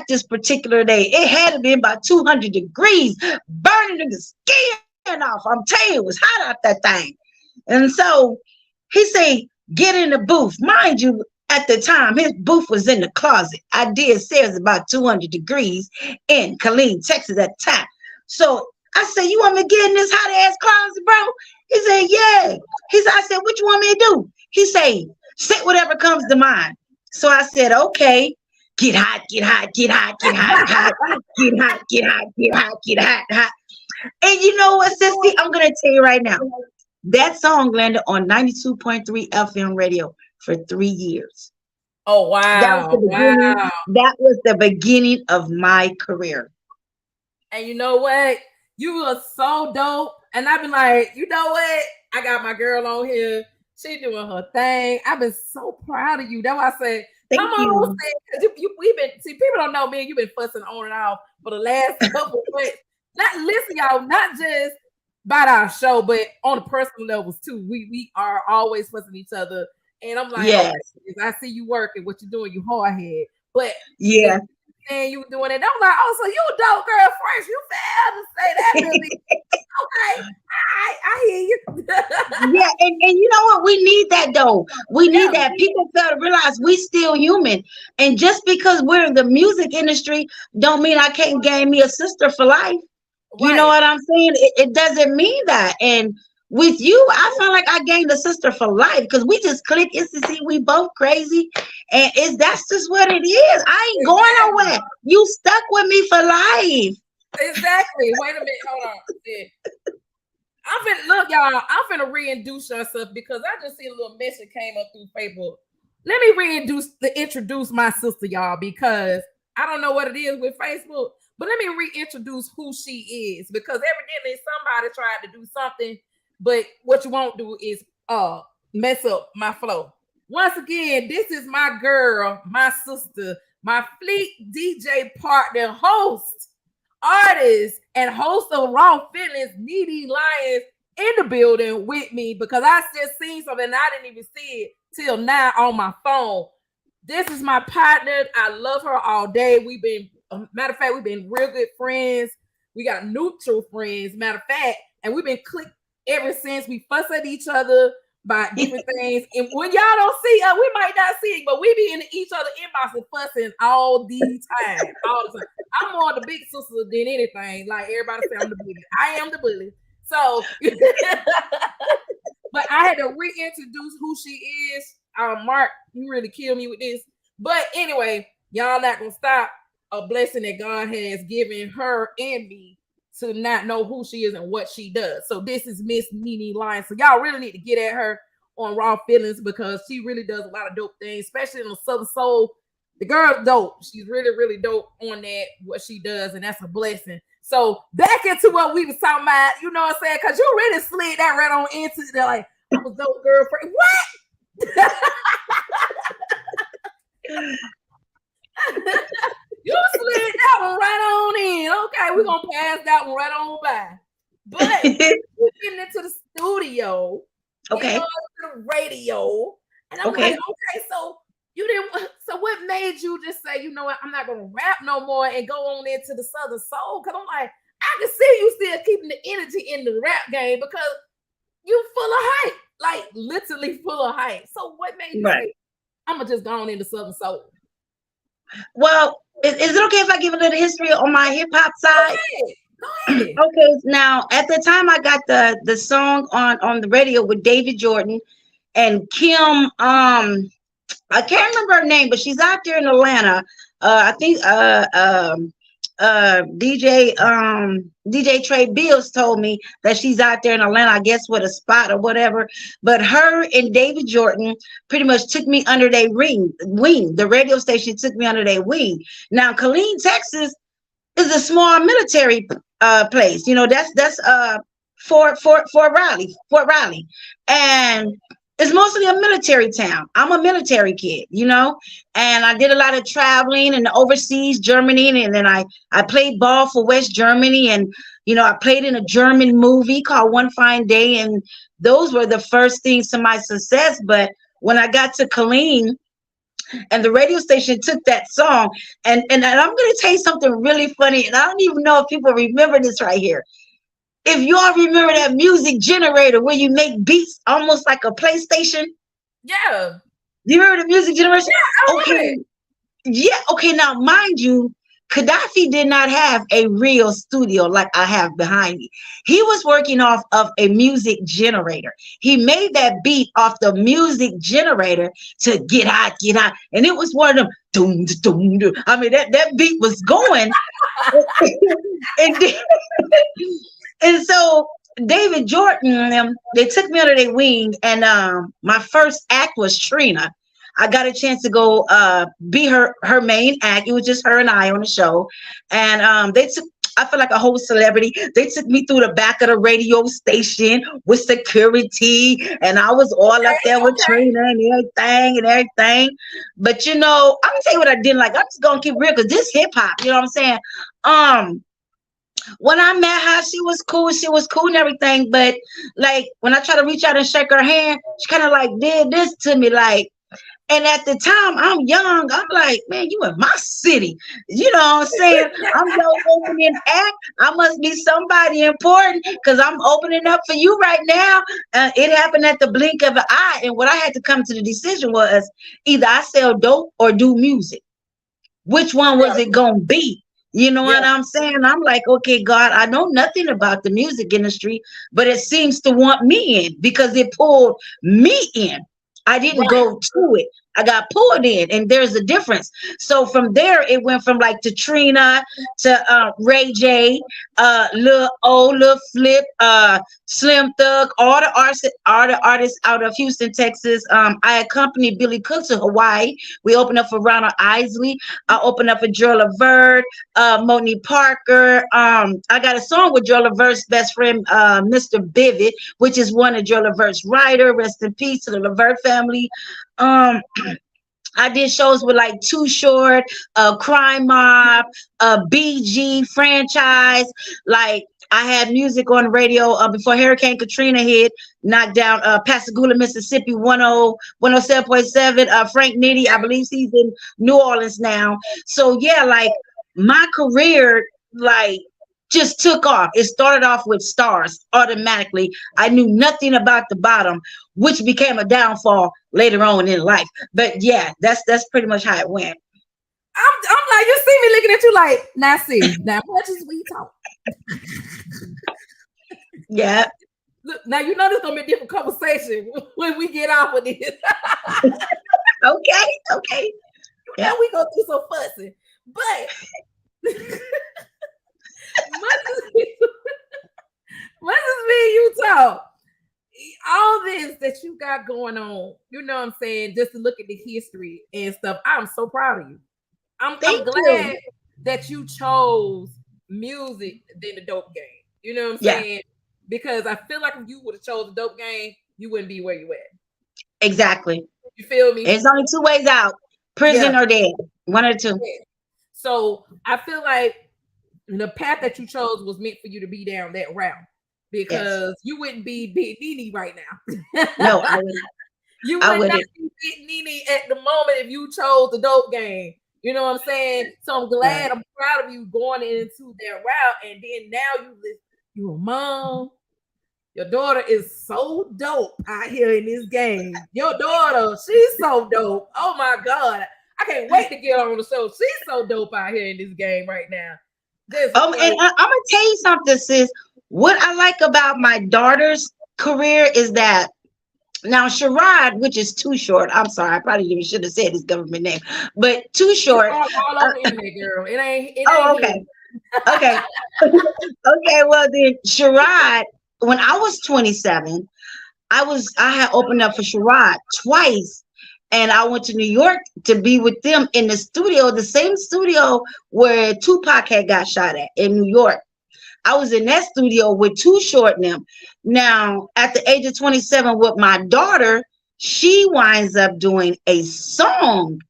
hot this particular day. It had been about 200 degrees, burning the skin off. I'm telling you, it was hot out that thing. And so he said, get in the booth. Mind you, at the time, his booth was in the closet. I did say it was about 200 degrees in Killeen, Texas at the time. So I said, you want me to get in this hot ass closet, bro? He said, yeah. I said, what you want me to do? He said, say whatever comes to mind. So I said, okay. Get hot, get hot, get hot, get hot, hot, get hot, get hot, get hot, get hot, hot. And you know what, Sissy? I'm going to tell you right now. That song landed on 92.3 FM radio for 3 years. Oh, wow. That was the beginning of my career. And you know what? You were so dope. And I've been like, you know what? I got my girl on here. She doing her thing. I've been so proud of you. That's why I said, come on, we've been, see, people don't know me. You've been fussing on and off for the last couple of weeks. Listen, y'all, not just about our show, but on the personal levels too. We are always fussing each other. And I'm like, yes, I see you working, what you're doing, you hard head. But yeah, and you doing it. I'm like, oh, so you a dope girl first. You failed to say that to me. Okay, I hear you. Yeah, and you know what? We need that though. We need that. People fail to realize we still human. And just because we're in the music industry, don't mean I can't gain me a sister for life. Right. You know what I'm saying? It doesn't mean that. And with you, I feel like I gained a sister for life because we just click. It's to see we both crazy, and that's just what it is. I ain't going nowhere. You stuck with me for life. Exactly. Wait a minute. Hold on. I'm finna look, y'all. I'm finna reintroduce yourself because I just see a little message came up through Facebook. Let me introduce my sister, y'all, because I don't know what it is with Facebook, but let me reintroduce who she is because evidently somebody tried to do something. But what you won't do is mess up my flow. Once again, this is my girl, my sister, my FleetDj partner, host, artist, and host of Raw Feelings, Nene Lioness, in the building with me because I just seen something and I didn't even see it till now on my phone. This is my partner. I love her all day. We've been, matter of fact, we've been real good friends. We got neutral friends, matter of fact, and we've been clicked ever since. We fuss at each other by different things. And when y'all don't see us, we might not see it, but we be in each other inbox and fussing all the time. All the time. I'm more the big sister than anything. Like everybody say I'm the bully. I am the bully. So, but I had to reintroduce who she is. Mark, you really killed me with this. But anyway, y'all not gonna stop a blessing that God has given her and me to not know who she is and what she does. So this is Miss Nene Lioness. So y'all really need to get at her on Raw Feelings because she really does a lot of dope things, especially in the Southern Soul. The girl's dope. She's really, really dope on that, what she does, and that's a blessing. So back into what we was talking about, you know what I'm saying? Because you really slid that right on into the like, I was dope girl. What? You slid that one right on in. Okay, we're gonna pass that one right on by. But we're getting into the studio, okay, to the radio, and I'm like, okay, so you didn't. So what made you just say, you know what, I'm not gonna rap no more and go on into the Southern Soul? Because I'm like, I can see you still keeping the energy in the rap game because you full of hype, like literally full of hype. So what made you say, I'm gonna just go on into Southern Soul? Well, is it okay if I give a little history on my hip hop side? Go ahead. Okay, now at the time I got the song on the radio with David Jordan and Kim. I can't remember her name, but she's out there in Atlanta. I think DJ Trey Bills told me that she's out there in Atlanta, I guess with a spot or whatever. But her and David Jordan pretty much took me under their wing. The radio station took me under their wing. Now, Killeen, Texas is a small military place. You know, that's Fort Riley. And it's mostly a military town. I'm a military kid, you know, and I did a lot of traveling and overseas, Germany, and then I played ball for West Germany, and you know, I played in a German movie called One Fine Day, and those were the first things to my success. But when I got to Killeen, And the radio station took that song, and I'm gonna tell you something really funny, and I don't even know if people remember this right here. If you all remember that music generator where you make beats almost like a PlayStation, Yeah. do you remember the music generation? I remember Okay, that. yeah, okay. Now, mind you, Gaddafi did not have a real studio like I have behind me. He was working off of a music generator. He made that beat off the music generator to get hot, and it was one of them. Doom, doom, doom. I mean, that beat was going, and then, and so David Jordan and them, they took me under their wing, and my first act was Trina. I got a chance to go be her main act. It was just her and I on the show, and they took. I feel like a whole celebrity. They took me through the back of the radio station with security, and I was all up there with Trina and everything. But I'm gonna tell you what I didn't like. I'm just gonna keep real because this hip hop. You know what I'm saying? When I met her, she was cool. She was cool and everything. But like when I try to reach out and shake her hand, she kind of like did this to me, like. And at the time, I'm young. I'm like, man, you in my city. You know what I'm saying? I'm your opening act. I must be somebody important because I'm opening up for you right now. It happened at the blink of an eye. And what I had to come to the decision was either I sell dope or do music. Which one was it going to be? You know what I'm saying? I'm like, okay, God, I know nothing about the music industry, but it seems to want me in because it pulled me in. I didn't go to it. I got pulled in, and there's a difference. So from there, it went from like to Trina to Ray J, Lil O, Lil Flip, Slim Thug, all the artists out of Houston, Texas. I accompanied Billy Cook to Hawaii. We opened up for Ronald Isley. I opened up for Joe Lavert, Monique Parker. I got a song with Joe Lavert's best friend, Mr. Bivet, which is one of Joe Lavert's writer. Rest in peace to the Lavert family. I did shows with like Too Short, Crime Mob, BG franchise. Like I had music on the radio before Hurricane Katrina hit, knocked down Pascagoula, Mississippi, 107.7. Frank Nitty, I believe he's in New Orleans now. So yeah, like my career, like just took off. It started off with stars automatically. I knew nothing about the bottom, which became a downfall later on in life. But yeah, that's pretty much how it went. I'm like, you see me looking at you like, now see, now much as we talk. Yeah. Look, now you know this gonna be a different conversation when we get off of this. Okay. Yeah, we gonna do some fussing, but much as me and you talk, all this that you got going on, you know what I'm saying, just to look at the history and stuff, I'm so proud of you. I'm glad that you chose music than the dope game. You know what I'm saying? Because I feel like if you would have chose the dope game, you wouldn't be where you at. Exactly. You feel me? It's only two ways out: prison or dead. One or two. So I feel like the path that you chose was meant for you to be down that route, because you wouldn't be Big Nene right now. No, I wouldn't. You would not be Big Nene at the moment if you chose the dope game. You know what I'm saying? So I'm glad, I'm proud of you going into that route. And then now you a mom. Your daughter is so dope out here in this game. Your daughter, she's so dope. Oh my God. I can't wait to get her on the show. She's so dope out here in this game right now. And I'm gonna tell you something, sis. What I like about my daughter's career is that now Sherrod, which is Too Short. I'm sorry, I probably even should have said his government name, but Too Short. All over the internet, girl. It ain't. Okay. Okay. Well, then Sherrod, when I was 27, I had opened up for Sherrod twice. And I went to New York to be with them in the studio, the same studio where Tupac had got shot at in New York. I was in that studio with Too Short and them. Now, at the age of 27 with my daughter, she winds up doing a song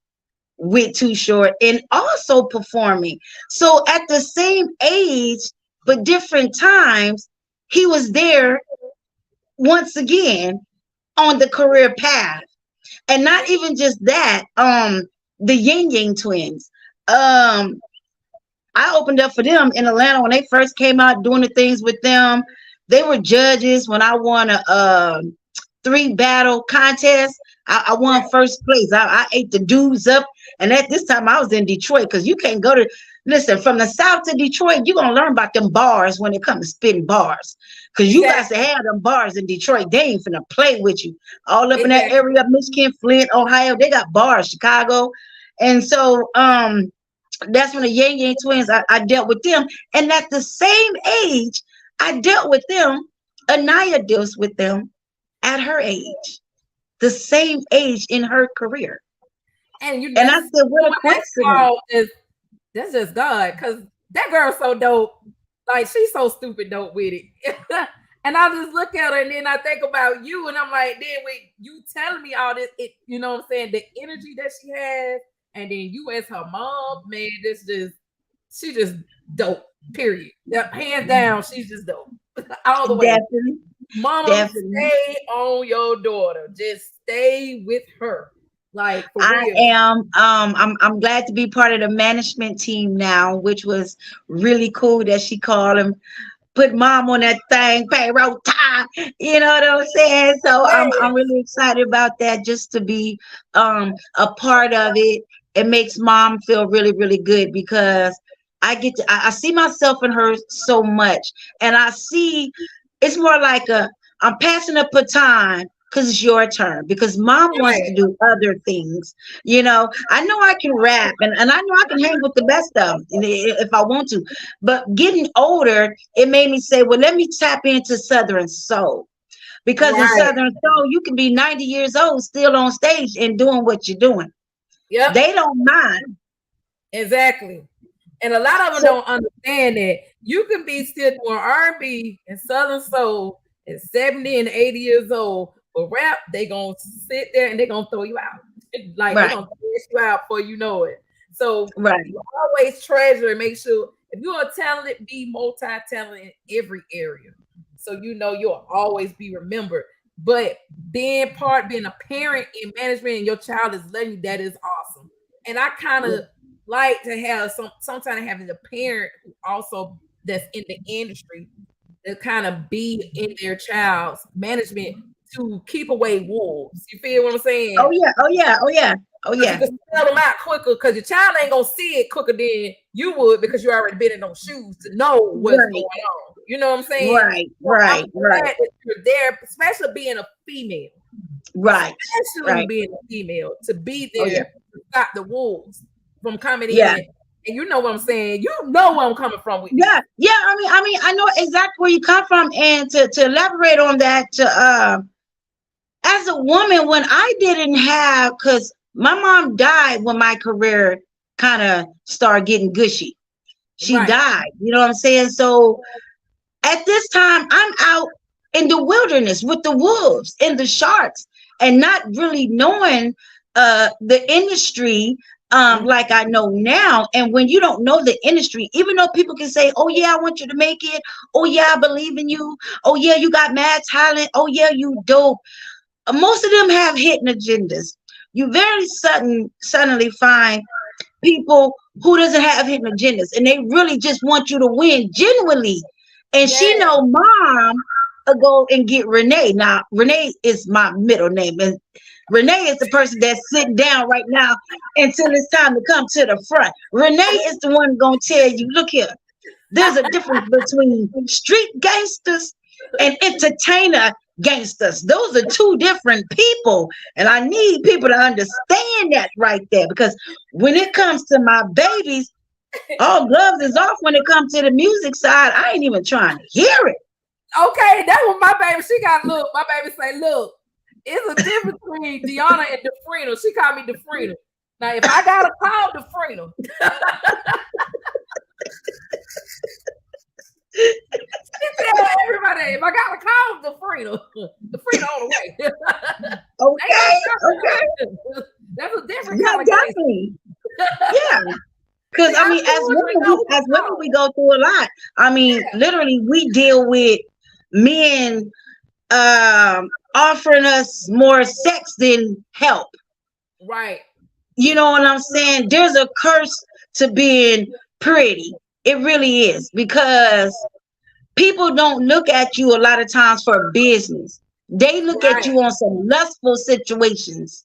with Too Short and also performing. So at the same age, but different times, he was there once again on the career path. And not even just that, the Yin Yang twins. I opened up for them in Atlanta when they first came out, doing the things with them. They were judges when I won a 3 battle contest. I won first place. I ate the dudes up. And at this time I was in Detroit, because you can't go to, listen, from the South to Detroit, you're going to learn about them bars when it comes to spitting bars. Because you guys to have them bars in Detroit. They ain't finna play with you. All up in that area, Michigan, Flint, Ohio, they got bars, Chicago. And so that's when the Yang Yang twins, I dealt with them. And at the same age, I dealt with them. Anaya deals with them at her age, the same age in her career. And I said, what a coincidence. That's just God, because that girl's so dope. Like, she's so stupid dope with it. And I just look at her and then I think about you, and I'm like, then with you telling me all this, you know what I'm saying, the energy that she has, and then you as her mom, man, she just dope, period. Hands down, she's just dope. All the way. Definitely. Mama, stay on your daughter. Just stay with her. Like, for real. I'm glad to be part of the management team now, which was really cool that she called and put mom on that thing, payroll time. You know what I'm saying? So I'm really excited about that, just to be a part of it. It makes mom feel really, really good, because I see myself in her so much, and I see it's more like I'm passing a baton, because it's your turn, because mom wants to do other things. You know, I know I can rap, and I know I can hang with the best of them if I want to, but getting older, it made me say, well, let me tap into Southern soul, because in Southern soul, you can be 90 years old still on stage and doing what you're doing. Yep. They don't mind. Exactly. And a lot of them don't understand that you can be still doing R&B and Southern soul at 70 and 80 years old, but rap, they gonna sit there and they gonna throw you out. Like, they're gonna throw you out before you know it. So you always treasure and make sure, if you are talented, be multi-talented in every area. So you know you'll always be remembered. But being a parent in management, and your child is letting you, that is awesome. And I kind of like to have sometimes having a parent who also that's in the industry to kind of be in their child's management to keep away wolves. You feel what I'm saying? Oh yeah. You can sell them out quicker, because your child ain't gonna see it quicker than you would, because you already been in those shoes to know what's going on. You know what I'm saying? Right. That you're there, especially being a female. Especially being a female, to be there to stop the wolves from coming in. And you know what I'm saying? You know where I'm coming from with I mean, I know exactly where you come from. And to elaborate on that, as a woman, when I didn't have, because my mom died when my career kind of started getting gushy. She died, you know what I'm saying? So at this time, I'm out in the wilderness with the wolves and the sharks, and not really knowing the industry like I know now. And when you don't know the industry, even though people can say, oh yeah, I want you to make it, oh yeah, I believe in you, oh yeah, you got mad talent, oh yeah, you dope, most of them have hidden agendas. You very suddenly find people who doesn't have hidden agendas, and they really just want you to win genuinely. And she know mom will go and get Renee. Now Renee is my middle name, and Renee is the person that's sitting down right now until it's time to come to the front. Renee is the one gonna tell you, look here, there's a difference between street gangsters and entertainer gangsters. Those are two different people, and I need people to understand that right there, because when it comes to my babies, all gloves is off. When it comes to the music side, I ain't even trying to hear it. Okay, that was my baby. She got look. My baby say, look, it's a difference between Deanna and DeFrina. She called me DeFrina. Now, if I gotta call DeFrina, she tell everybody, if I gotta call DeFrina on the way. Okay. That's a different kind of definitely. Because I mean, as women, we go through a lot. I mean, literally, we deal with men offering us more sex than help. Right. You know what I'm saying? There's a curse to being pretty. It really is, because people don't look at you a lot of times for business. They look at Right. you on some lustful situations.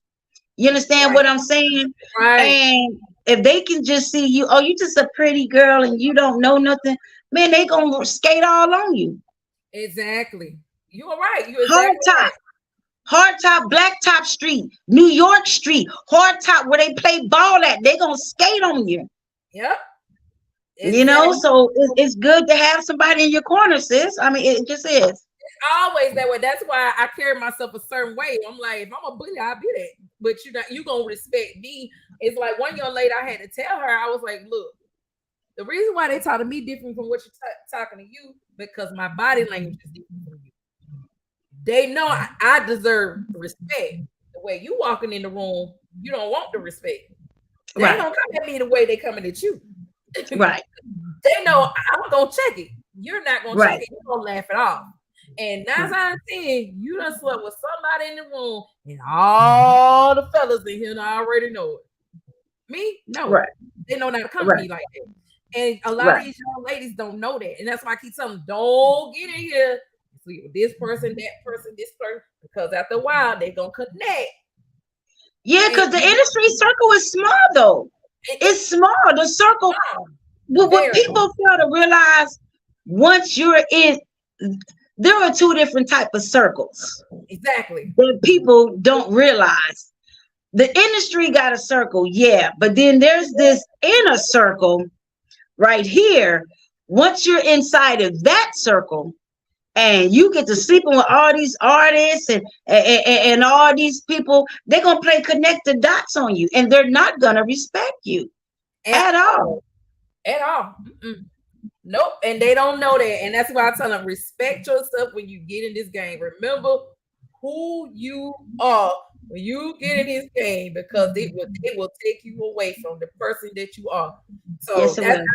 You understand Right. what I'm saying? Right. And if they can just see you, oh, you just a pretty girl and you don't know nothing, man, they gonna skate all on you. Exactly. You are right. You're Hard exactly top, right. hard top, black top street, New York street, hard top where they play ball at, they gonna skate on you. Yep. You know, Exactly. so it's good to have somebody in your corner, sis. I mean, it just is. Always that way. That's why I carry myself a certain way. I'm like, if I'm a bully, I'll be that. But you gonna respect me. It's like one young lady, I had to tell her, I was like, look, the reason why they talk to me different from what you're talking to you, because my body language is different from you. They know I deserve respect. The way you walking in the room, you don't want the respect. They ain't Right, gonna come at me the way they coming at you. right, They know I'm gonna check it. You're not gonna check right, it. You're gonna laugh it off. And 9 out of 10, you done slept with somebody in the room, and all the fellas in here already know it. Me, no, right, they know not to come to right, me like that. And a lot of right. these young ladies don't know that, and that's why I keep telling them, don't get in here, sleep with this person, that person, this person, because after a while they gonna connect. Yeah, And because the industry circle is small though. It's small. The circle. What very people fail to realize, once you're in, there are two different type of circles exactly. that people don't realize. The industry got a circle, yeah, but then there's this inner circle right here. Once you're inside of that circle, and you get to sleeping with all these artists and all these people, they're gonna play connect the dots on you, and they're not gonna respect you At at all. at all. Mm-mm. Nope, and they don't know that, and that's why I tell them respect yourself when you get in this game. Remember who you are when you get in this game, because it will take you away from the person that you are. So Yes, it will.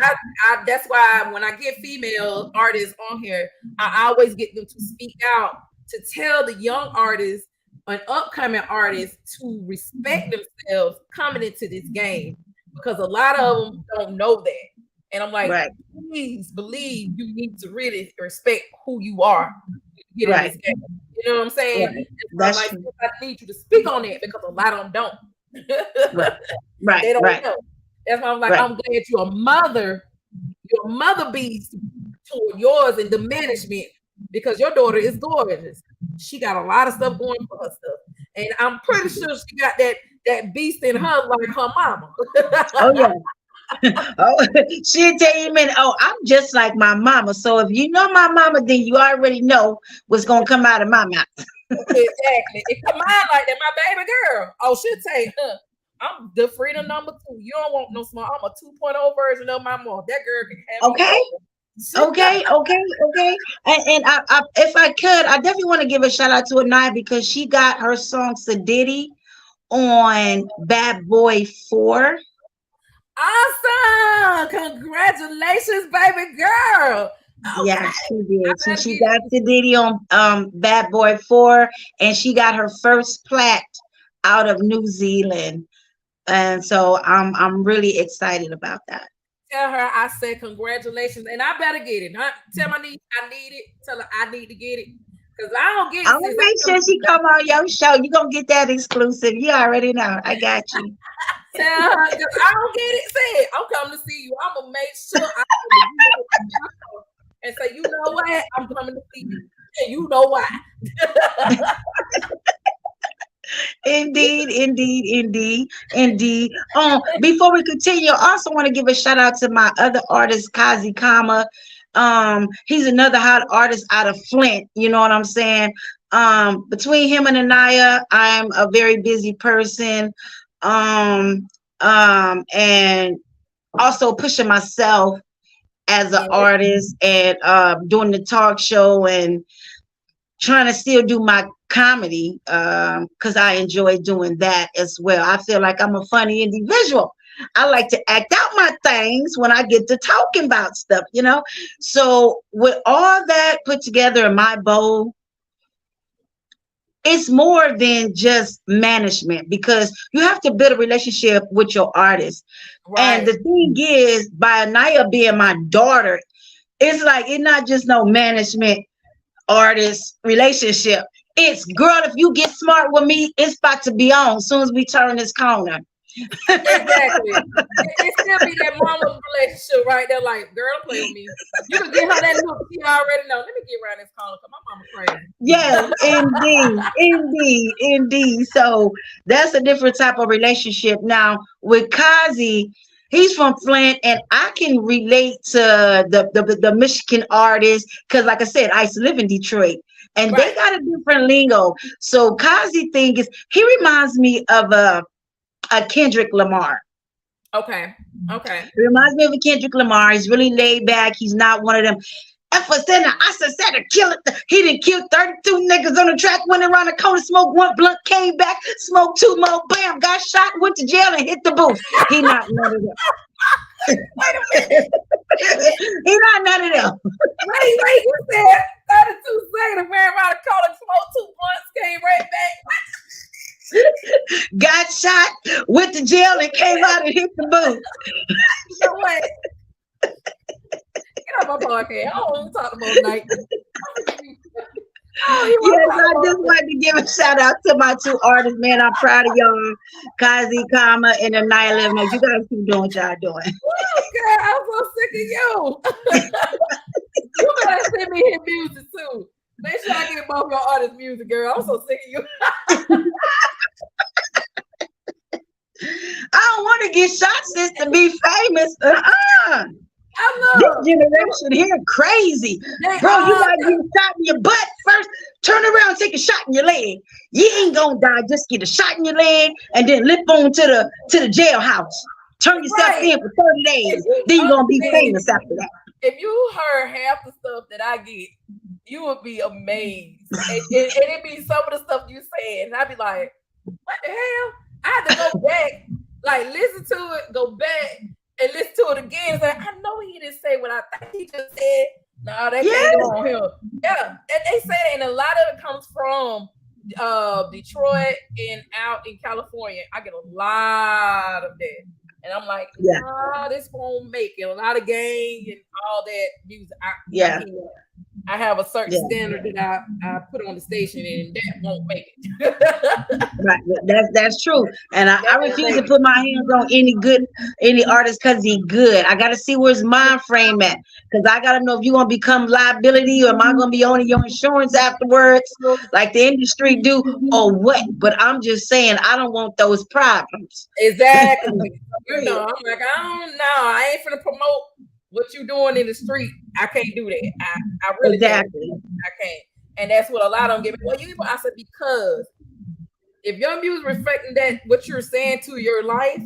that's why when I get female artists on here, I always get them to speak out to tell the young artists and upcoming artists to respect themselves coming into this game, because a lot of them don't know that. And I'm like, Right, please believe you need to really respect who you are when you get in right, this game. You know what I'm saying? right. I'm That's like, true. I need you to speak on that, because a lot of them don't. Right, right, They don't right, know. That's why I'm like, right. I'm glad your mother beats toward yours in the management, because your daughter is gorgeous. She got a lot of stuff going for her stuff. And I'm pretty sure she got that beast in her like her mama. Oh yeah. Oh, she'll tell you, man, oh, I'm just like my mama. So if you know my mama, then you already know what's gonna come out of my mouth. Exactly. It come out like that, my baby girl. Oh, she'll say, I'm the freedom number 2. You don't want no small. I'm a 2.0 version of my mom. That girl can have me Okay, all. okay. And if I could, I definitely want to give a shout out to Anaya, because she got her song Sadiddy on Bad Boy 4. Awesome! Congratulations, baby girl. Yeah, Okay. she did. I gotta She get got Sadiddy on Bad Boy 4, and she got her first plat out of New Zealand. And so I'm really excited about that. tell her I said congratulations, and I better get it. Tell my niece I need it. Tell her I need to get it, because I don't get I'm it gonna since make sure she come on your show. You're gonna get that exclusive. You already know. I got you. tell her, 'cause I don't get it. Say it. I'm coming to see you. I'm gonna make sure and say, you know what? I'm coming to see you, and you know why. Indeed. Before we continue, I also want to give a shout out to my other artist, Kazi Kama. He's another hot artist out of Flint. You know what I'm saying? Between him and Anaya, I'm a very busy person. And also pushing myself as an artist, and doing the talk show, and trying to still do my comedy, because I enjoy doing that as well. I feel like I'm a funny individual. I like to act out my things when I get to talking about stuff, you know. So with all that put together in my bowl, it's more than just management, because you have to build a relationship with your artist. And Right. the thing is, by Anaya being my daughter, it's like it's not just no management artist relationship. It's, girl, if you get smart with me, it's about to be on as soon as we turn this corner. Exactly. It still be that mama relationship right there. Like, girl, play with me. You can get her that look. She already know. Let me get around this corner because my mama crazy. Yes, indeed, indeed, indeed. So that's a different type of relationship. Now with Kazi, he's from Flint, and I can relate to the Michigan artists because, like I said, I used to live in Detroit, and they Right. got a different lingo. So Kazi thing is, he reminds me of a Kendrick Lamar. Okay. Okay. He reminds me of a Kendrick Lamar. He's really laid back. He's not one of them. If I said, I said to kill it. He didn't kill 32 niggas on the track, went around the corner, smoked one blunt, came back, smoked two more, bam, got shot, went to jail, and hit the booth. He not none of them. Wait a minute. He not none of them. Wait. You said 32 seconds, ran around the corner, smoked 2 blunts, came right back. Got shot, went to jail, and came out and hit the booth. So what? Get off my podcast. I don't want to talk about night. Yes, I just wanted to give a shout out to my two artists, man. I'm proud of y'all, Kazi, Kama, and Anaya 11. You guys keep doing what y'all doing. Oh, God, I'm so sick of you. You better send me his music too. Make sure I get both your artists' music, girl. I'm so sick of you. I don't want to get shot, sis, to be famous. I This love generation here crazy. Bro, you gotta get shot in your butt first. Turn around, take a shot in your leg. You ain't gonna die. Just get a shot in your leg and then lip on to the jailhouse. Turn yourself in for 30 days. Then you're gonna be famous after that. If you heard half the stuff that I get, you would be amazed. And it'd be some of the stuff you said, and I'd be like, what the hell? I had to go back, like listen to it, go back and listen to it again. It's like, I know he didn't say what I think he just said. No, that can't go on him. Yeah, and they say that, and a lot of it comes from Detroit and out in California. I get a lot of that. And I'm like, nah, this won't make it. A lot of gang and all that music. I have a certain standard that I put on the station, and that won't make it. Right, that's true. And I refuse to put my hands on any artist because he good. I gotta see where's mind frame at, because I gotta know if you're gonna become liability, or am I gonna be owning your insurance afterwards, like the industry do, or what? But I'm just saying, I don't want those problems. Exactly. You know, I'm like, I don't know. I ain't finna promote what you doing in the street. I can't do that. I really can't. I can't. And that's what a lot of them give me. Well, I said, because if your music reflecting that what you're saying to your life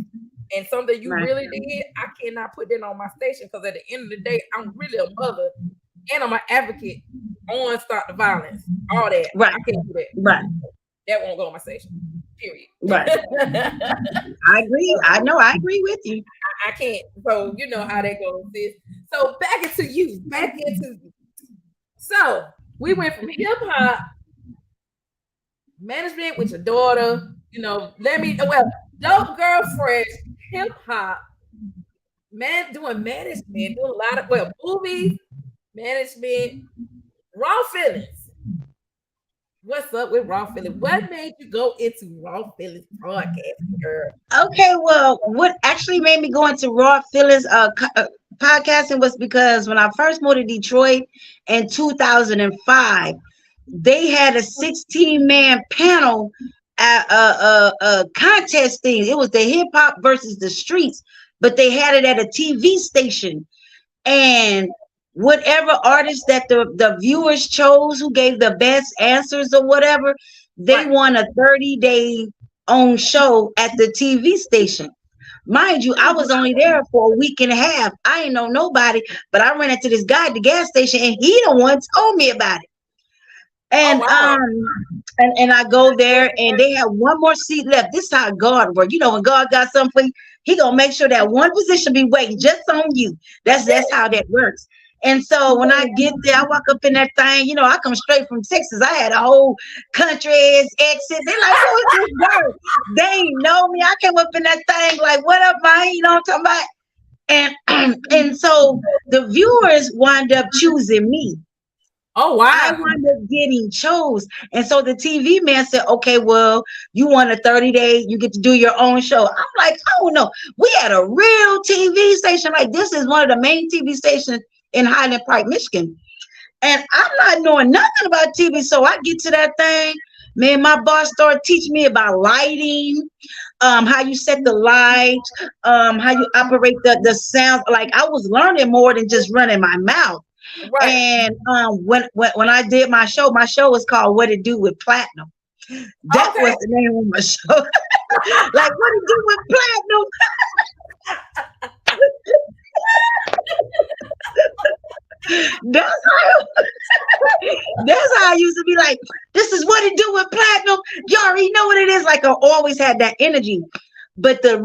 and something you really did, I cannot put that on my station, because at the end of the day, I'm really a mother and I'm an advocate on Stop the Violence. All that. Right. I can't do that. Right. That won't go on my station. Period. Right. I agree. I agree with you. I can't. So you know how that goes, sis. So back into you. So we went from hip hop management with your daughter. You know, Dope Girl Fresh, hip hop, doing management, doing a lot of movies, management, Raw Feelings. What's up with Raw Feelings? What made you go into Raw Feelings podcast, girl? Okay, well, what actually made me go into Raw Feelings podcasting was because when I first moved to Detroit in 2005, they had a 16-man panel at a contest thing. It was the hip hop versus the streets, but they had it at a TV station, and whatever artist that the viewers chose who gave the best answers or whatever, they won a 30-day own show at the TV station. Mind you, I was only there for a week and a half. I ain't know nobody, but I ran into this guy at the gas station, and he the one told me about it. And and I go there, and they have one more seat left. This is how God works. You know, when God got something for you, he gonna make sure that one position be waiting just on you. That's how that works. And so when I get there, I walk up in that thing. You know, I come straight from Texas. I had a whole country's exit. They like, who is this girl? They ain't know me. I came up in that thing like, what up, man? You know what I'm talking about? And and so the viewers wind up choosing me. Oh I wow. wound up getting chose. And so the TV man said, okay, well, you want a 30-day, you get to do your own show. I'm like, oh no, we had a real TV station. Like, this is one of the main TV stations in Highland Park, Michigan. And I'm not knowing nothing about TV. So I get to that thing. Man, my boss started teaching me about lighting, how you set the lights, how you operate the sound. Like, I was learning more than just running my mouth. Right. And when I did my show was called What It Do with Platinum. That Okay. was the name of my show. Like, what it do with platinum? That's how I used to be like, this is what it do with platinum. You already know what it is. Like, I always had that energy. But the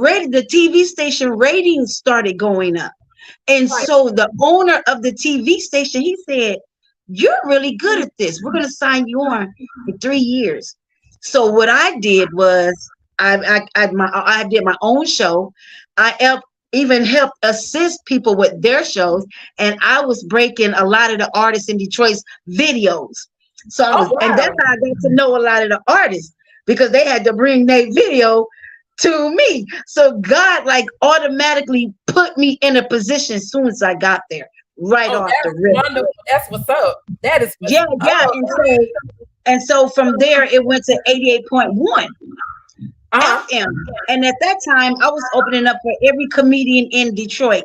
TV station ratings started going up. And so the owner of the TV station, he said, you're really good at this. We're going to sign you on for 3 years. So what I did was I did my own show. I even helped assist people with their shows. And I was breaking a lot of the artists in Detroit's videos. So and that's how I got to know a lot of the artists, because they had to bring their video to me. So God like automatically put me in a position as soon as I got there, right off the rip. Wonderful. That's what's up. That is yeah. And so from there it went to 88.1 FM. And at that time I was opening up for every comedian in Detroit,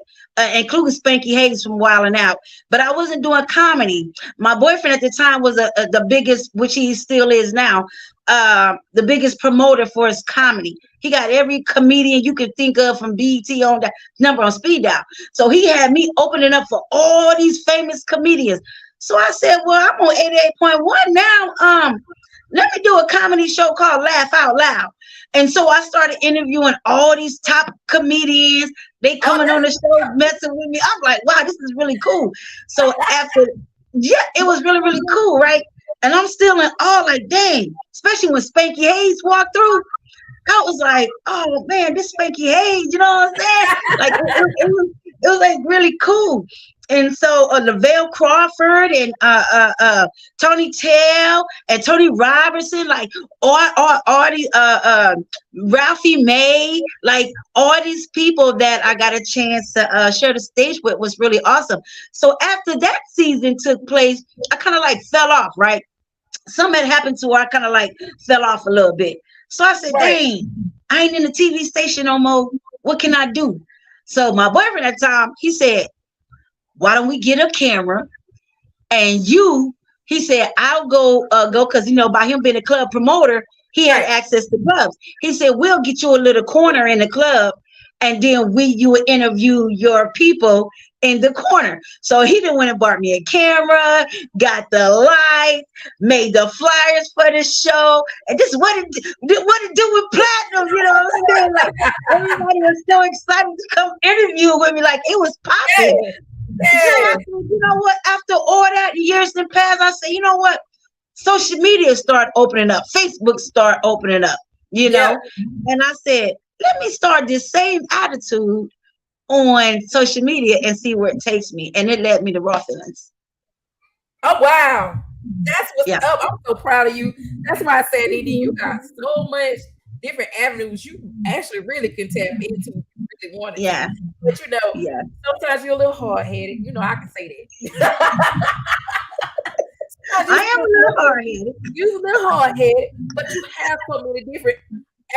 including Spanky Hayes from Wild 'N Out. But I wasn't doing comedy. My boyfriend at the time was the biggest, which he still is now, the biggest promoter for his comedy. He got every comedian you could think of from BET on that number on speed dial. So he had me opening up for all these famous comedians. So I said, well, I'm on 88.1 now. Let me do a comedy show called Laugh Out Loud. And so I started interviewing all these top comedians. They coming on the show, messing with me. I'm like, wow, this is really cool. So it was really, really cool, right? And I'm still in awe, like, dang, especially when Spanky Hayes walked through. I was like, oh man, this Spanky Hayes, you know what I'm saying? Like, it was like really cool. And so Lavelle Crawford and Tony Tell and Tony Robertson, like all these Ralphie May, like all these people that I got a chance to share the stage with was really awesome. So after that season took place, I kind of like fell off, right? Something had happened to where I kind of like fell off a little bit. So I said, dang, I ain't in the TV station no more. What can I do? So my boyfriend at the time, he said, why don't we get a camera and he said, I'll go because, you know, by him being a club promoter, he had access to clubs. He said, we'll get you a little corner in the club and then you would interview your people in the corner. So he done went and bought me a camera, got the lights, made the flyers for the show. And this is what it do with platinum, you know what I'm saying? Like, everybody was so excited to come interview with me. Like, it was popping. Yeah. So I said, you know what? After all that years in the past, I said, you know what? Social media start opening up. Facebook start opening up, you know? And I said, let me start this same attitude on social media and see where it takes me. And it led me to Raw Feelings. Oh, wow. That's what's up. I'm so proud of you. That's why I said, Nene, you got so much different avenues you actually really can tap into if you really want to. But you know, sometimes you're a little hard-headed. You know, I can say that. I am a little hard-headed. You're a little hard-headed, but you have so many different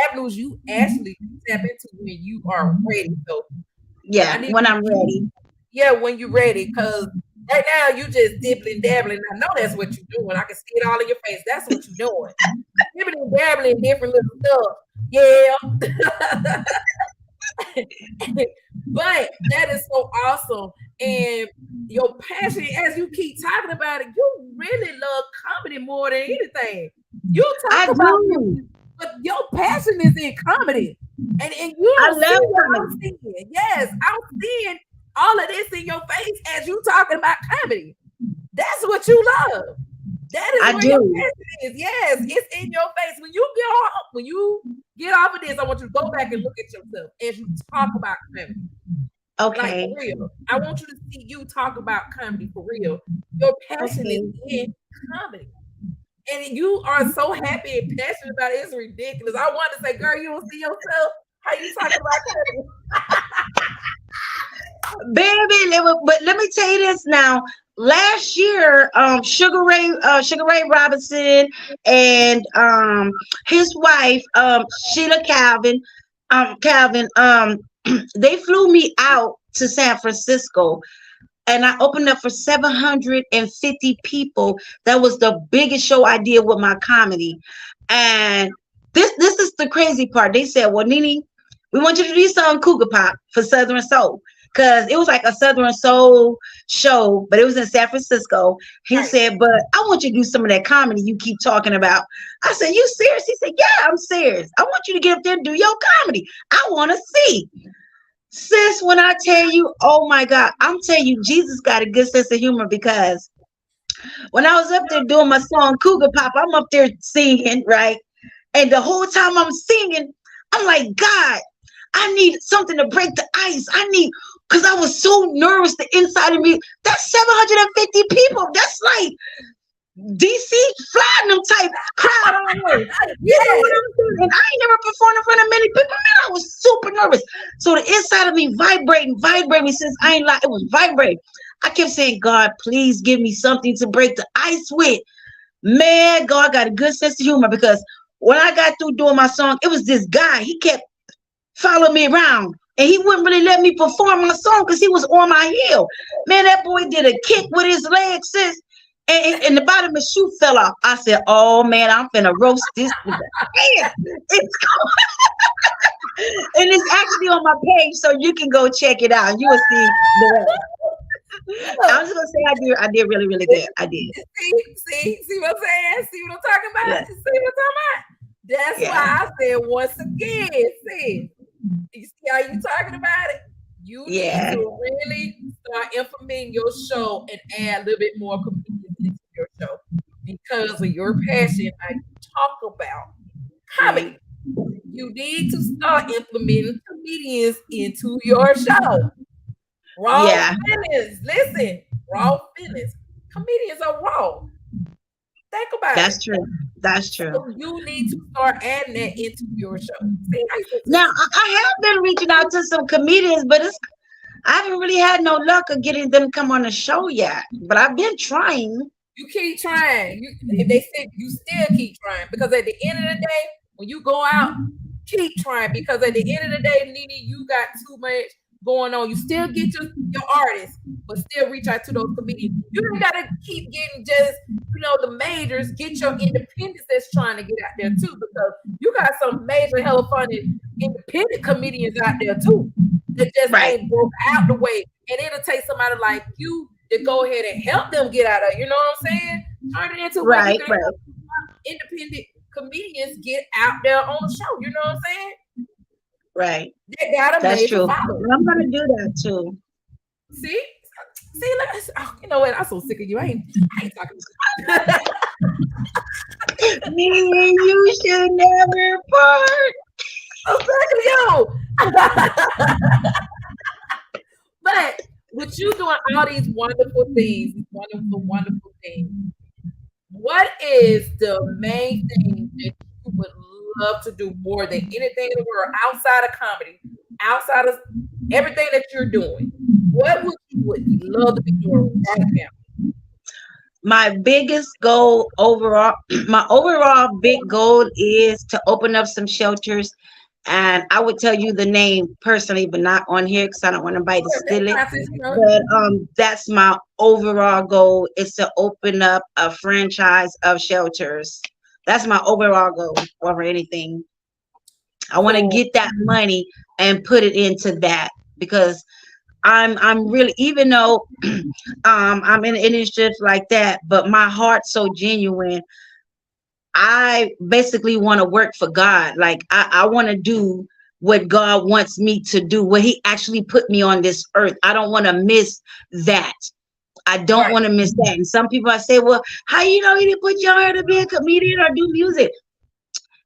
avenues you actually tap into when you are ready. So when I'm ready. Yeah, when you're ready, because right now you just dibbling dabbling. I know that's what you're doing. I can see it all in your face. That's what you're doing. Dibbling dabbling, different little stuff. Yeah. But that is so awesome. And your passion, as you keep talking about it, you really love comedy more than anything. You talk about it, but your passion is in comedy. And you I love comedy. Yes, I'm seeing all of this in your face as you talking about comedy. That's what you love. That is where your passion is. Yes, it's in your face. When you get off of this, I want you to go back and look at yourself as you talk about comedy. Okay. Like for real. I want you to see you talk about comedy for real. Your passion is in comedy. And you are so happy and passionate about it. It's ridiculous. I want to say, girl, you don't see yourself? How you talking about comedy? Baby, but let me tell you this now. Last year, Sugar Ray Robinson and his wife, Sheila Calvin, they flew me out to San Francisco, and I opened up for 750 people. That was the biggest show I did with my comedy. And this is the crazy part. They said, well, Nene, we want you to do some Cougar Pop for Southern Soul. Because it was like a Southern Soul show, but it was in San Francisco. He said, but I want you to do some of that comedy you keep talking about. I said, you serious? He said, yeah, I'm serious. I want you to get up there and do your comedy. I want to see. Sis, when I tell you, oh my God, I'm telling you, Jesus got a good sense of humor, because when I was up there doing my song Cougar Pop, I'm up there singing, right? And the whole time I'm singing, I'm like, God, I need something to break the ice. Because I was so nervous, the inside of me. That's 750 people. That's like DC Platinum type crowd. You know what I'm saying? And I ain't never performed in front of many people. Man, I was super nervous. So the inside of me vibrating since I ain't like it was vibrating. I kept saying, God, please give me something to break the ice with. Man, God got a good sense of humor, because when I got through doing my song, it was this guy. He kept following me around. And he wouldn't really let me perform my song because he was on my heel. Man, that boy did a kick with his leg, sis. And the bottom of his shoe fell off. I said, oh, man, I'm finna roast this. And it's actually on my page, so you can go check it out. You will see the rest. I was going to say I did really, really good. I did. See what I'm saying? See what I'm talking about? Yeah. See what I'm talking about? That's why I said once again, see. You see how you talking about it? You need to really start implementing your show and add a little bit more comedians into your show, because of your passion. I talk about comedy. You need to start implementing comedians into your show. Raw feelings. Listen, raw feelings. Comedians are raw. Think about it. That's true. So you need to start adding that into your show. Now, I have been reaching out to some comedians, but I haven't really had no luck of getting them to come on the show yet. But I've been trying. You keep trying. They said you still keep trying, because at the end of the day, when you go out, keep trying, because at the end of the day, Nene, you got too much going on. You still get your artists, but still reach out to those comedians. You don't gotta keep getting just the majors. Get your independents that's trying to get out there too, because you got some major hella funny independent comedians out there too that just ain't broke out the way, and it'll take somebody like you to go ahead and help them get out of it. You know what I'm saying? Turn it into independent comedians get out there on the show. You know what I'm saying? Right. They got That's true. I'm gonna do that too. See, you know what? I'm so sick of you. I ain't talking to you. Me and you should never part. I'm sick of you. But with you doing all these wonderful things, wonderful things, what is the main thing that you would love to do more than anything in the world, outside of comedy, outside of everything that you're doing? What would you love to be doing right now? My biggest goal overall, my overall big goal is to open up some shelters. And I would tell you the name personally, but not on here because I don't want anybody to steal it. But that's my overall goal, is to open up a franchise of shelters. That's my overall goal over anything. I want to get that money and put it into that, because I'm really, even though I'm in initiatives like that, but my heart's so genuine. I basically want to work for God. Like I want to do what God wants me to do, what he actually put me on this earth. I don't want to miss that. I don't Right. want to miss that. And some people I say, well, how you know he didn't put you on here to be a comedian or do music?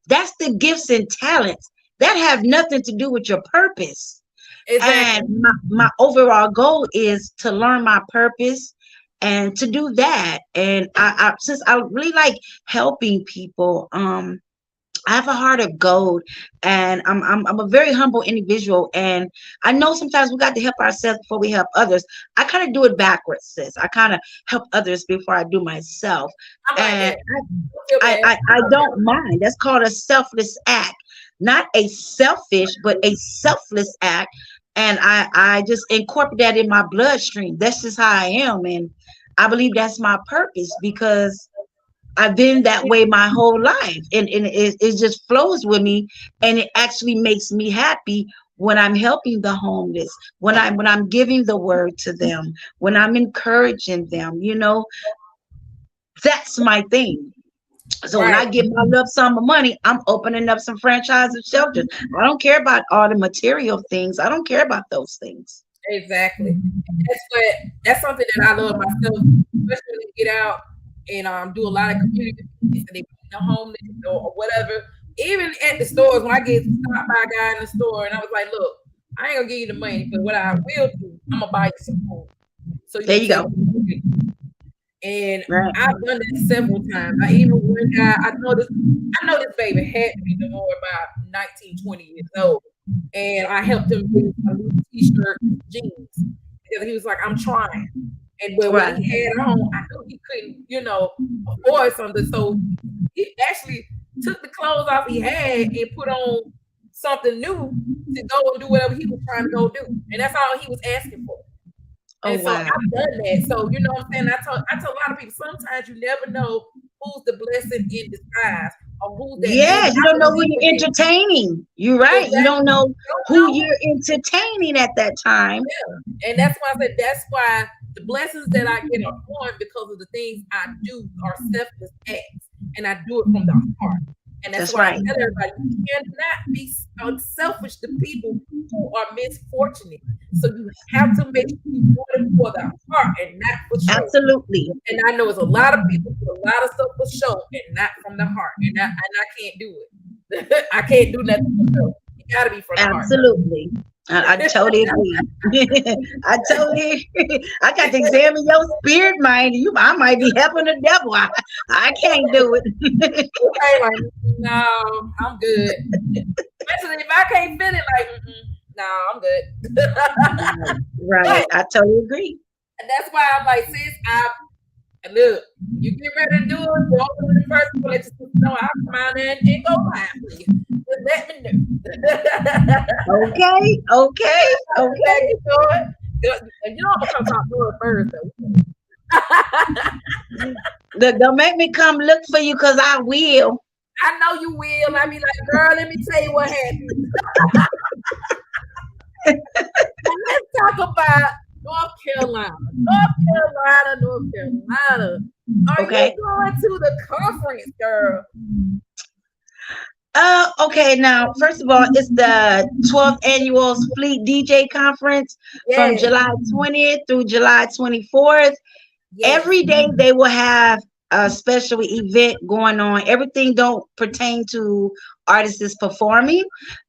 That's the gifts and talents that have nothing to do with your purpose. Exactly. And my overall goal is to learn my purpose and to do that. And I since I really like helping people, I have a heart of gold, and I'm a very humble individual. And I know sometimes we got to help ourselves before we help others. I kind of do it backwards, sis. I kind of help others before I do myself. I'm like And that. Feel bad. I don't mind. That's called a selfless act, not a selfish, but a selfless act. And I just incorporate that in my bloodstream. That's just how I am, and I believe that's my purpose because I've been that way my whole life, and it just flows with me, and it actually makes me happy when I'm helping the homeless, when I'm giving the word to them, when I'm encouraging them. That's my thing. So when I Right. get my lump sum of money, I'm opening up some franchise of shelters. I don't care about all the material things. I don't care about those things. Exactly. That's something that I love myself, especially when they get out and do a lot of community things and they feed the homeless or whatever. Even at the stores, when I get stopped by a guy in the store and I was like, look, I ain't gonna give you the money, but what I will do, I'm gonna buy you some food so you There can you take go. it. And Right. I've done that several times. I even one guy, I know this baby had to be no more about 19, 20 years old. And I helped him get a new t-shirt and jeans because he was like, I'm trying. And but what Right. he had on, I knew he couldn't, afford something. So he actually took the clothes off he had and put on something new to go and do whatever he was trying to go do. And that's all he was asking for. Oh And so wow. I've done that. So you know what I'm saying? I tell a lot of people sometimes you never know who's the blessing in disguise or who's that Yeah, angel. you I don't know who believe you're in entertaining. You're right. You exactly. don't know You who don't know. you're entertaining at that time. Yeah. And that's why I said that's why the blessings that I get are one because of the things I do are selfless acts. And I do it from the heart. And that's That's why I right. tell everybody you cannot be selfish to people who are misfortunate. So you have to make sure you do it for the heart and not for show. Absolutely. And I know it's a lot of people do a lot of stuff for show and not from the heart. And I can't do it. I can't do nothing for show. You gotta be from the heart. Absolutely. I totally agree. I totally agree. I got to examine your spirit, mind. I might be helping the devil. I can't do it. Okay, like no, I'm good. Especially if I can't feel it, like no, I'm good. Right. But I totally agree. that's why I'm like, sis, look, you get ready to do it, go over to the first one, let you know I'll come out and go live for you. Just let me know. Okay. Okay. Let Okay. you do it. And you know I'm gonna come talk to her first though. Look, don't make me come look for you because I will. I know you will. I be like, girl, let me tell you what happened. Let's talk about North Carolina. North Carolina. Are you Okay. going to the conference, girl? Okay. Now, first of all, it's the 12th annual FleetDj conference from Yes, July 20th through July 24th. yes. Every day they will have a special event going on. Everything don't pertain to artists performing.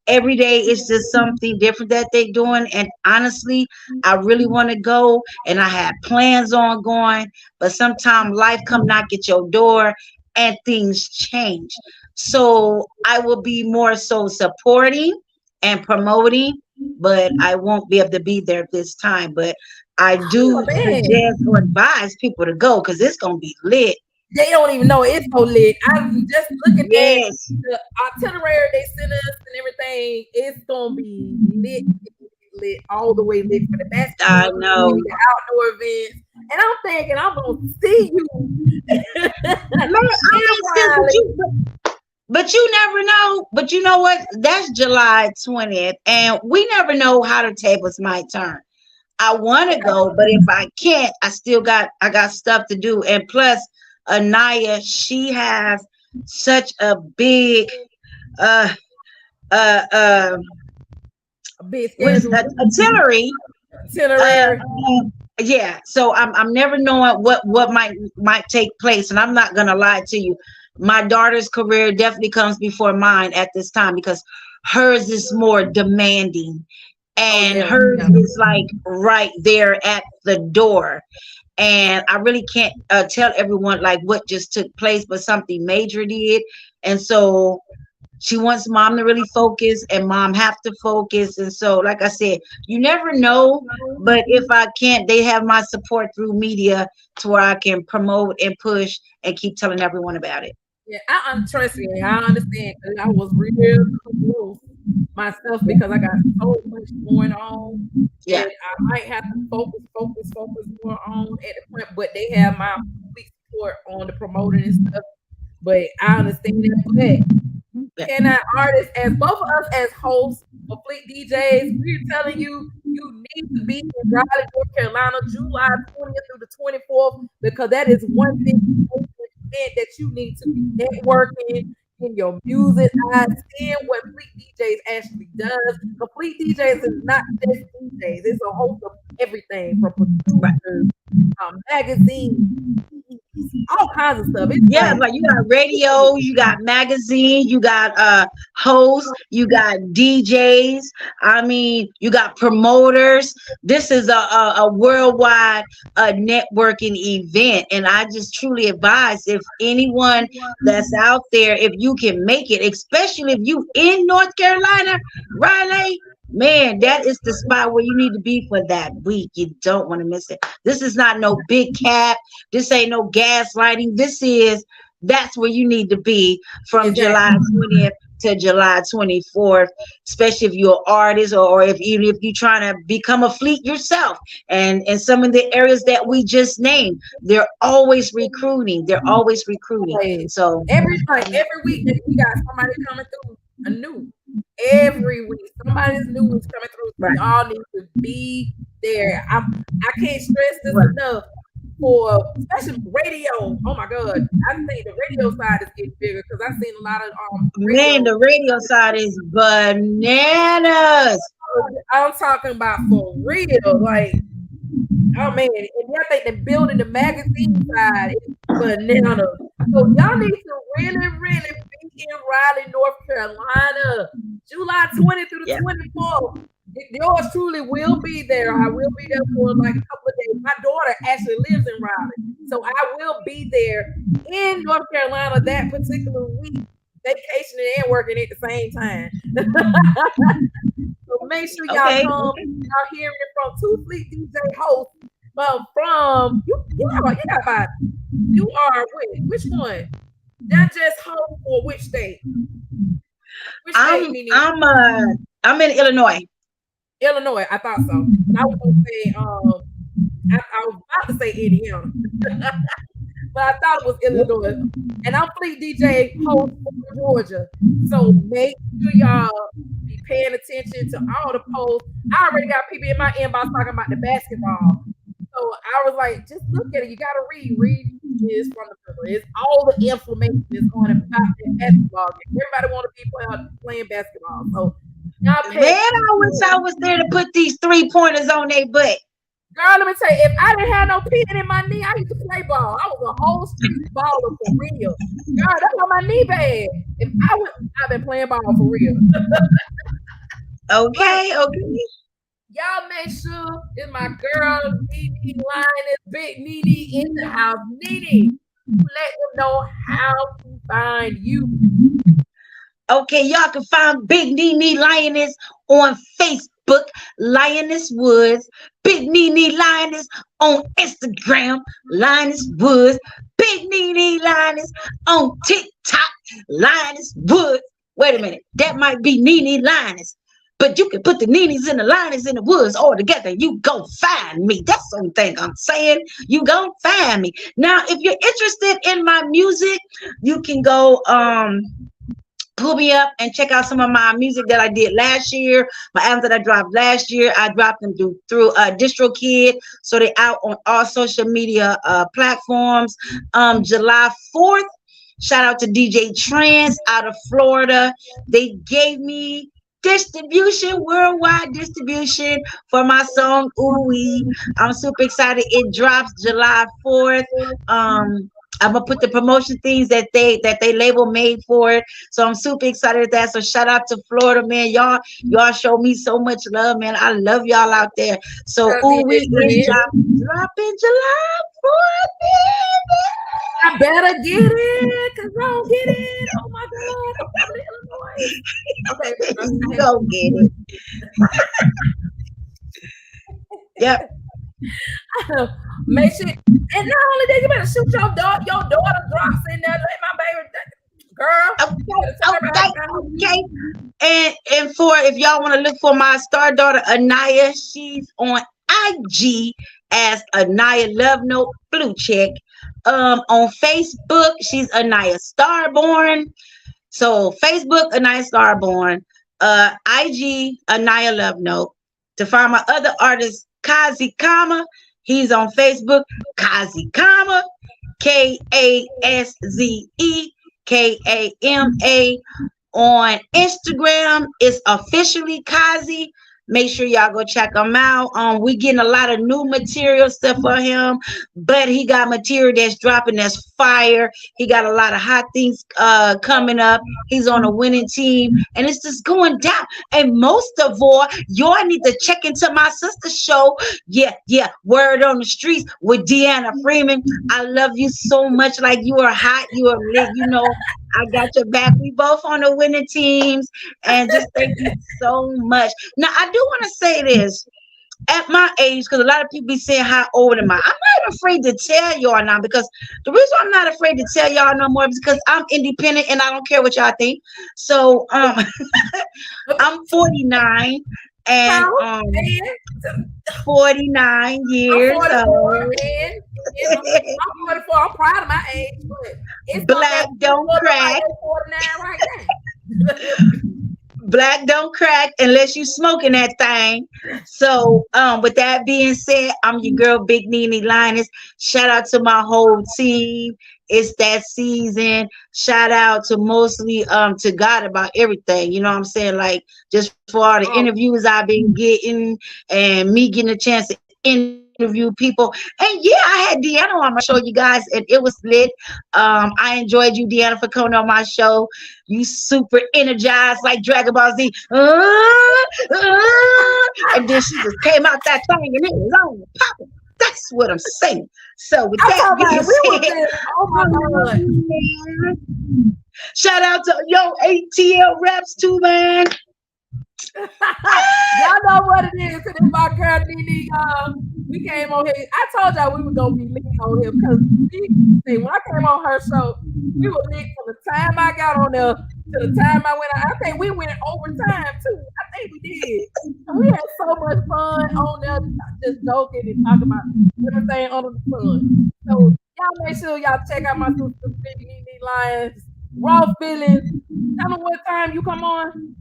Every day it's just something different that they're doing. And honestly, I really want to go and I have plans on going, but sometimes life come knock at your door and things change. So I will be more so supporting and promoting, but I won't be able to be there this time. But I Oh do man, suggest or advise people to go because it's gonna be lit. they don't even know it's so lit. I'm just looking at Yes, the itinerary they sent us and everything. It's gonna be lit all the way lit for the I basketball, know. the outdoor events. And I'm thinking I'm gonna see you. Man, I mean, sis, but you never know. But you know what? That's July 20th, and we never know how the tables might turn. I want to go, but if I can't, I got stuff to do. And plus, Anaya, she has such a big uh uh uh big with schedule, artillery. itinerary. Yeah, so I'm never knowing what might take place, and I'm not gonna lie to you. My daughter's career definitely comes before mine at this time because hers is more demanding, Oh and yeah, hers yeah. is like right there at the door. And I really can't tell everyone like what just took place, but something major did, and so she wants mom to really focus and mom have to focus. And so like I said, you never know, but if I can't, they have my support through media to where I can promote and push and keep telling everyone about it. Yeah, trust me, I understand because I was real close myself because I got so much going on Yeah. that I might have to focus more on at the point, but they have my complete support on the promoting and stuff. But I understand that. But Yeah. can our artists, as both of us as hosts of Fleet DJs, we're telling you you need to be in Raleigh, North Carolina, July 20th through the 24th, because that is one big event that you need to be networking in your music, seeing what Fleet DJs actually does. Complete DJs is not just DJs; it's a host of everything from Right. producers, magazines, all kinds of stuff. It's Yeah, like you got radio, you got magazine, you got hosts, you got DJs. I mean, you got promoters. This is a worldwide networking event, and I just truly advise if anyone that's out there, if you can make it, especially if you in North Carolina, Raleigh. Man, that is the spot where you need to be for that week. You don't want to miss it. This is not no big cap. This ain't no gaslighting. That's where you need to be from exactly. July 20th to July 24th, especially if you're an artist or if even if you're trying to become a fleet yourself. And in some of the areas that we just named, they're always recruiting. They're always recruiting. So Every week we got somebody coming through a new. Every week somebody's new is coming through. So right. y'all need to be there. I can't stress this enough. For especially radio, oh my god, I think the radio side is getting bigger because I've seen a lot of man, the radio side is bananas. I'm talking about for real, like oh man, and I think the building the magazine side is bananas. So y'all need to really be in Raleigh, North Carolina, July 20th through the 24th. Yours truly will be there. I will be there for like a couple of days. My daughter actually lives in Raleigh, so I will be there in North Carolina that particular week, vacationing and working at the same time. So make sure y'all come. Y'all hearing it from two Fleet DJ hosts. From you got about you are which one? Not just home or which state? Which state? I'm in Illinois. Illinois, I thought so. I was gonna say I was about to say Indiana. But I thought it was Illinois. And I'm Fleet DJ host from Georgia. So make sure y'all be paying attention to all the posts. I already got people in my inbox talking about the basketball. So I was like, just look at it. You gotta read. Read is from the paper. It's all the information is on about basketball. Everybody want to be playing basketball. So man, I wish I was there to put these 3-pointers on their butt. Girl, let me tell you, if I didn't have no pin in my knee, I used to play ball. I was a whole street baller for real. Girl, that's why my knee bad. If I would, I've been playing ball for real. Okay. Y'all make sure it's my girl, Nene Lioness, Big Nene in the house. Nene, let them know how to find you. Okay, y'all can find Big Nene Lioness on Facebook, Lioness Woods. Big Nene Lioness on Instagram, Lioness Woods. Big Nene Lioness on TikTok, Lioness Woods. Wait a minute, that might be Nene Lioness. But you can put the Nenes and the Lioness in the woods all together. You go find me. That's the only thing I'm saying. You go find me. Now, if you're interested in my music, you can go pull me up and check out some of my music that I did last year. My albums that I dropped last year, I dropped them through DistroKid. So they're out on all social media platforms. July 4th, shout out to DJ Trance out of Florida. They gave me distribution, worldwide distribution for my song Ooh Wee. I'm super excited. It drops July 4th. I'm gonna put the promotion things that they label made for it. So I'm super excited at that. So shout out to Florida, man. Y'all show me so much love, man. I love y'all out there. So Ooh Wee is dropping July 4th, baby. I better get it, cause I don't get it. Oh my God, I'm from Illinois. Okay, Go get it. Yep. Make sure, and not only that, you better shoot your daughter drops in there. Let my baby girl. Okay. And for if y'all want to look for my star daughter Anaya, she's on IG as Anaya Love Note Blue Check. On Facebook, she's Anaya Starborn. So Facebook, Anaya Starborn. IG, Anaya Love Note. To find my other artist, Kazi Kama, he's on Facebook, Kazi Kama, KASZE KAMA. On Instagram, it's officially Kazi. Make sure y'all go check him out. We getting a lot of new material stuff for him, but he got material that's dropping that's fire. He got a lot of hot things coming up. He's on a winning team, and it's just going down. And most of all, y'all need to check into my sister's show. Yeah, Word on the Streets with Deanna Freeman. I love you so much. Like, you are hot, you are lit. You know, I got your back. We both on the winning teams, and just thank you so much. Now, I do want to say this. At my age, because a lot of people be saying how old am I? I'm not afraid to tell y'all now, because the reason I'm not afraid to tell y'all no more is because I'm independent and I don't care what y'all think. So I'm 49 and 49 years old. I'm 44. I'm proud of my age, but it's Black don't crack. 49 right now. Black don't crack unless you smoking that thing. So with that being said, I'm your girl, Big Nene Lioness. Shout out to my whole team. It's that season. Shout out to mostly to God about everything. You know what I'm saying? Like, just for all the interviews I've been getting, and me getting a chance to interview people. And yeah, I had Deanna on my show, you guys, and it was lit. I enjoyed you, Deanna, for coming on my show. You super energized like Dragon Ball Z. And then she just came out that thing and it was on popping. That's what I'm saying. So with that being said, oh my God. Shout out to ATL Reps too, man. Y'all know what it is, because it's my girl Nene. We came on here. I told y'all we were gonna be lit on here, because when I came on her show, we were lit from the time I got on there to the time I went out. I think we went overtime too. I think we did. We had so much fun on there, just joking and talking about everything under the sun. So y'all make sure y'all check out my sister Big Nene Lioness. Raw Feelings. Tell me what time you come on.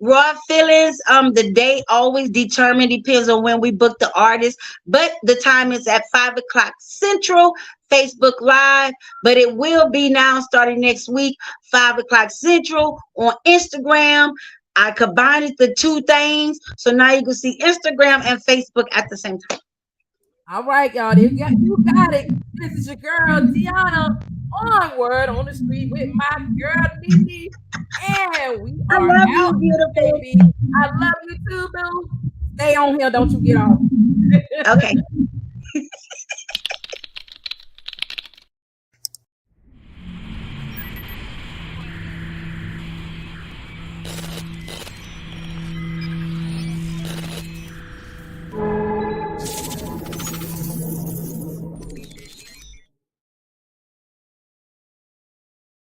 Raw Feelings, the date always determined, depends on when we book the artist, but the time is at 5:00 Central, Facebook Live, but it will be now starting next week, 5:00 Central on Instagram. I combined the two things, so now you can see Instagram and Facebook at the same time. All right, y'all, you got it. This is your girl Deanna on Word on the Street with my girl Nene, and we are out, beautiful baby. I love you too, boo. Stay on here, don't you get off. Okay.